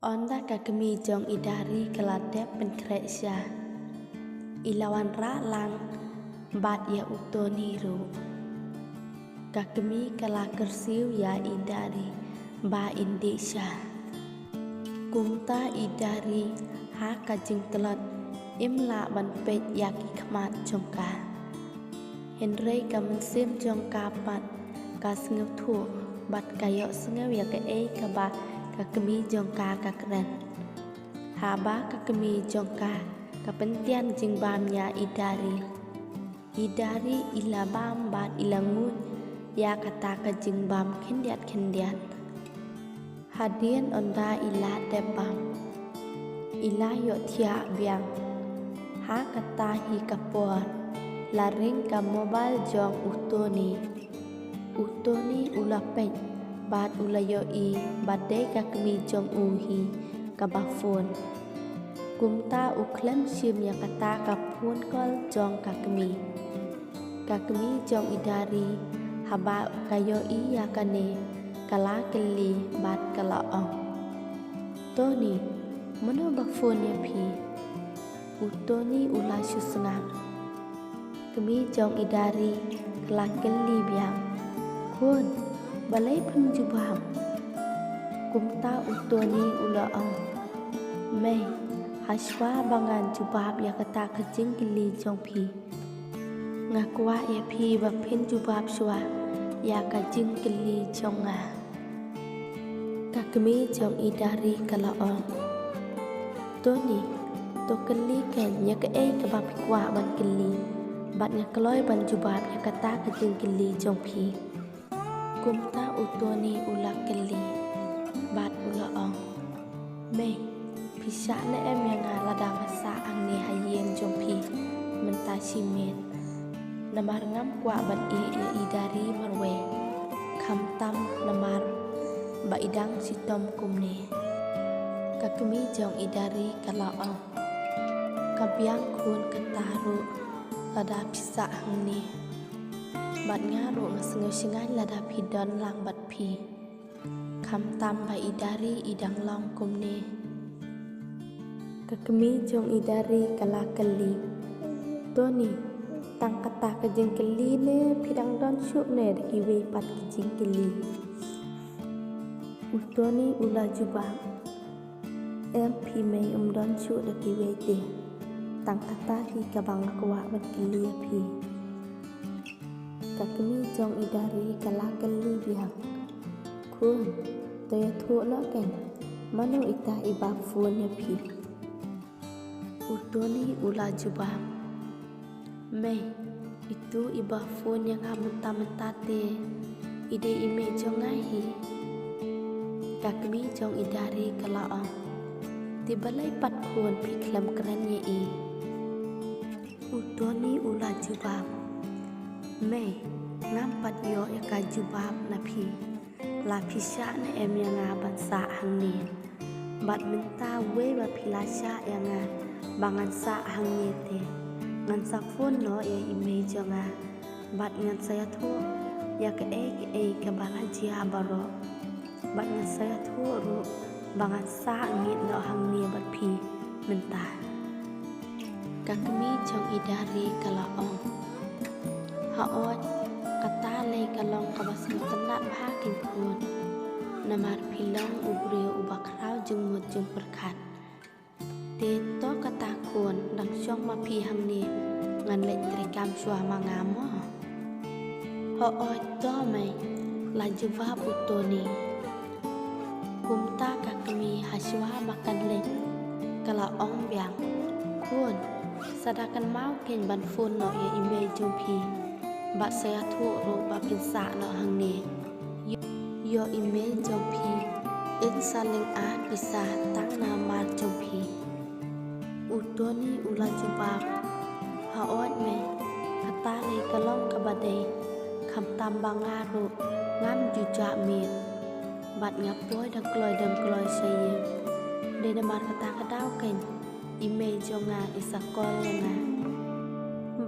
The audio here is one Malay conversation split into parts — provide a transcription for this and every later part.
Onda kakemi jong idari keladep penkresya. Ilawan ra lang bat ya utoniru. Kakemi kala kersiu ya idari ba Indonesia. Kumta idari ha kajing telat imla ban pet yaki kmat jongka. Henry kamensim jongka pat kasngep thu bat kayo sengep ya ke kaba kakemi jongka kakren. Haba kakemi jongka kapentian jing bamnya idari. Idari ila bam bat ilangun ya kata kajing bam kendiat. Hadien onda ila debam. Ila yo tia biang. Ha kata hi kapor. Laring ka mobile jong utoni ula pek. Bat ulayo i badai kakemi jong uhi kabafon. Kumta uklem sim ya kata kapun kol jong kakemi. Kakemi jong idari haba kayo i ya kane kala keli bat kala ong. Toni mana bafon ya pi. Utoni ula susnam. Kemi jong idari kala keli biang. Kun balai penjubam. Kumta utoni ula ong. Mei haswa bangan jubab ya kata kejing keli jong pi. Ngakwa ya pi bapin jubab swa ya kajing keli jong nga. Kakemi jong idari kala ong. Toni to keli ken ya ke kabapikwa ban keli. Bat ngakloi ban jubab ya kata kejing keli jong pi. Kumta utoni ula keli bat ula ong. Mei pisah na yang lada masa ang ni hayeng jong pi mentasi met. Namar ngam kwa ban ya idari marwe. Kam tam namar ba idang sitom kumne. Kakemi jong idari kala ong. Kabiang kun kataru lada pisah ang ni. Bat ngaru ngasengay lada pidon lang bat pi. Kam tam ba idari idang long kumne. Kakemi jong idari kala keli. Toni tang kata kejing keli ne pidang don syuk ne dekiwe pat kejing keli. Utoni ula jubang. Pi mei don syuk dekiwe te. Tang kata hi kabang kwa bat keli pi. Kakemi jong idari kala keli biang. Kun toya thu no ken. Manu ita iba phone ya pi. Utoni ula jubam. Mei itu iba phone yang mentah-mentah te. Ide ime jong ngahi. Kakemi jong idari kala ong. Tibalai pat kun pi klam keren ye i. Utoni ula jubam. Mei nampat yo ya ka jubam na pi. La pisha na yang bansa hang ni. Bat minta we ba pilasha yang bangan sa hang ni te. Ngan sa phone no ya image nga. Bat ngan saya thu ya ke ke bangan jia baro. Bat ngan saya thu ru bangan sa ngit no hang ni bat pi minta. Kakemi jong idari kala ong. Haot kata lay kalong kabasang tenak bahakin kun. Namar pilong ubrio ubakrau jeng mut jeng perkat. Teto kata kun dang syong mapi hang ni ngan elektrikam syua mangamo. Haot to mai la jubab utoni. Kumta kakemi haswa makan lek kala ong biang. Kun sadakan mau ken ban phone no ya email jong pi. Bat saya thu ro ba pinsa no hang ni. Yo email jong pi. In saling bisa tang nama jong pi. Utoni ula jubab. Haot me kata le kalong kabadai. Kam tambang ngaru ngam juja mit. Bat ngapoy dang kloy saye. De namar kata kadau ken. Email jong nga isakol nga.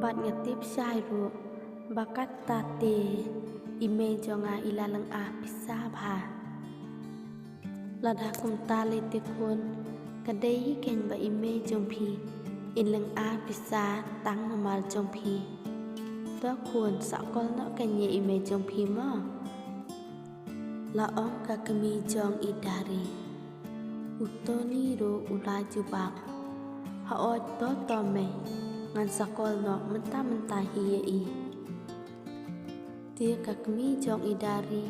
Bat ngatip syai ru. Bakat tate ime jonga ilalang pisah bha. Lada kum ta le te kun kadai ken ba ime jong phi in leng a pisa tang namal jong phi to kun sa kol no ken ye ime jong phi mo la ong ka kami jong idari utoni ro ula jubak ha o to me ngan sa kol no menta hi ye i tia ka kami jong idari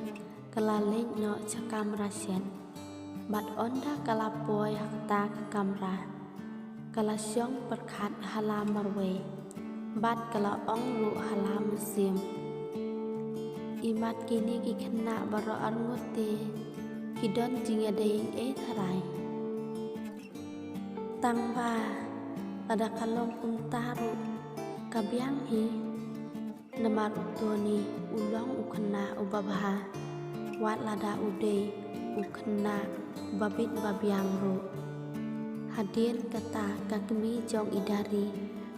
kala leng no chakam rasyan bat onda kala poy hakta kamra kala syong perkhat hala marwe bat kala ong ru hala musim imat kini ki khna baro arngote kidon jinga dayeng tharai tangba ada kalong kuntaru kabyang hi namar utoni ulong ukhna ubabha wat lada ude ukhna babit babyang ro hadien kata kakmi jong idari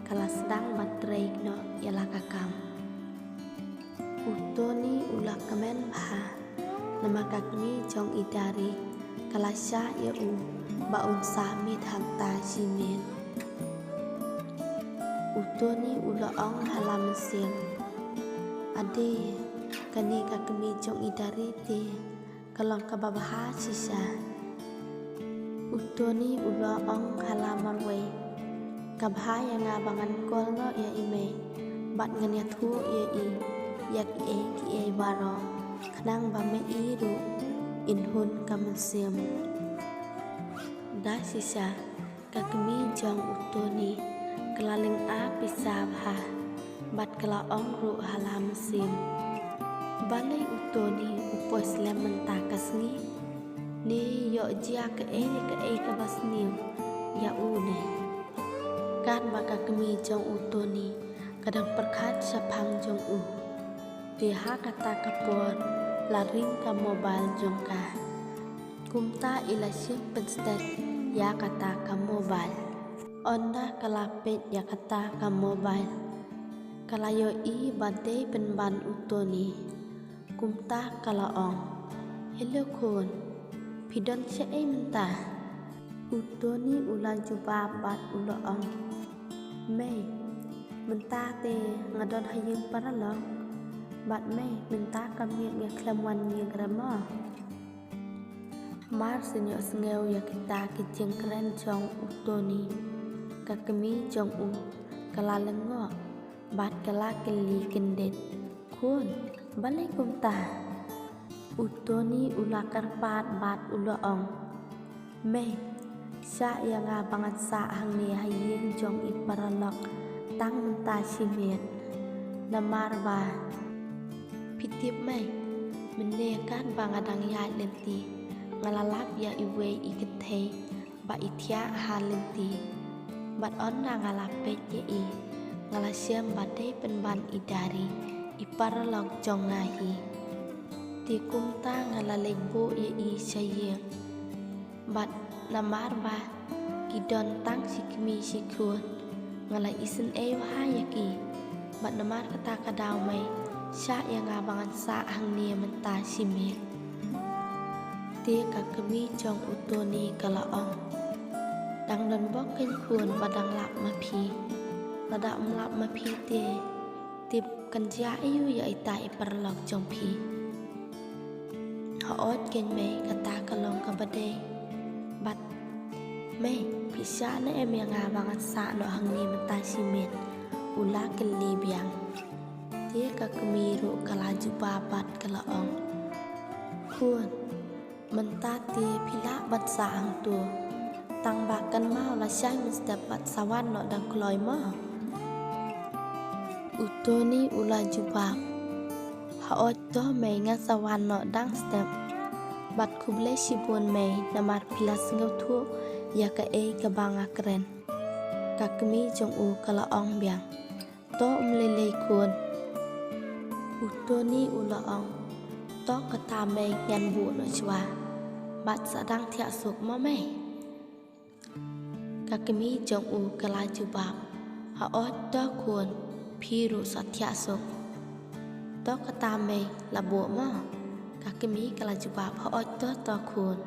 kala sedang batrei no yala kakam utoni ulak kamen bha nama kakmi jong idari kala sya ya u baun sami thanta simen utoni ula ong halam sim ade kani kakmi jong idari te kalong kababha sisa utoni ula ong halamarwe kabha yang abangan kol no ya ime bat ngan ya thu ya i yak ki e baro khnang ba me i ru in hun kamusim da sisa kakmi jong utoni kalaling a pisa bha bat kala ong ru halam sim balai utoni upos lemon takasni ni yo jia ke ka basnim ya une kan baka kemi jong utoni kadang perkhat sapang jong u ti ha kata kapon laring ka mobile jong ka kumta ila sip penstet ya kata ka mobile onda kala pet ya kata ka mobile kala yo i bade penban utoni kumta kala ong hello kon pidon se menta utoni ulan juba bat ulo ong me menta te ngadon hayeng paralong bat me menta kamiet nge klamwan nge grama mar senyo sngeu ya kita kijeng keren jong utoni kakemi jong u kala lengo bat kala keli kendet kun balai kumta utoni ulakar pat bat ulo ong me sa yang abangat sa hang ni hayeng jong iparalok tang menta simet namar ba pitip mai mene kan bangadang ya lenti ngalalap ya iwe ikethe ba ithya ha lenti bat on na ngalapet ye i ngalasyam bade penban idari iparalok jong ngahi ti kumta ngalalek bo ye i sayeng bat namar ba kidon tang sikmi sikun ngala isen ha yaki bat namar kata kadaw mai sya yang abangan sa hang ni menta simet ti kakmi jong utoni kala ong dang don bok ken kun badang lap ma phi lada lap ma phi te tip kanja ayu ya itai perlok jong phi ha ot ken me kata kalong ka bade bat me pisya na yang abangan sa no hang ni menta simet ula keli biang ti kakmi ru kala juba bat kala ong kun menta te phila bat sa ang tu tang bakan mau la syai mendapat sawan no dang kloy ma utoni ula jubak ha otto me nga sawan no dang step bat kuble sibun me namar pilas ngau thu ya ka ka banga keren kakmi jong u kala ong biang to umlele kun utoni ula ong to kata me ngan bu no chwa bat sadang thia suk ma me kakmi jong u kala jubak ha ot to kun phiru sathya sok to kata me la bo ma kakmi kala jubak ha ot to kun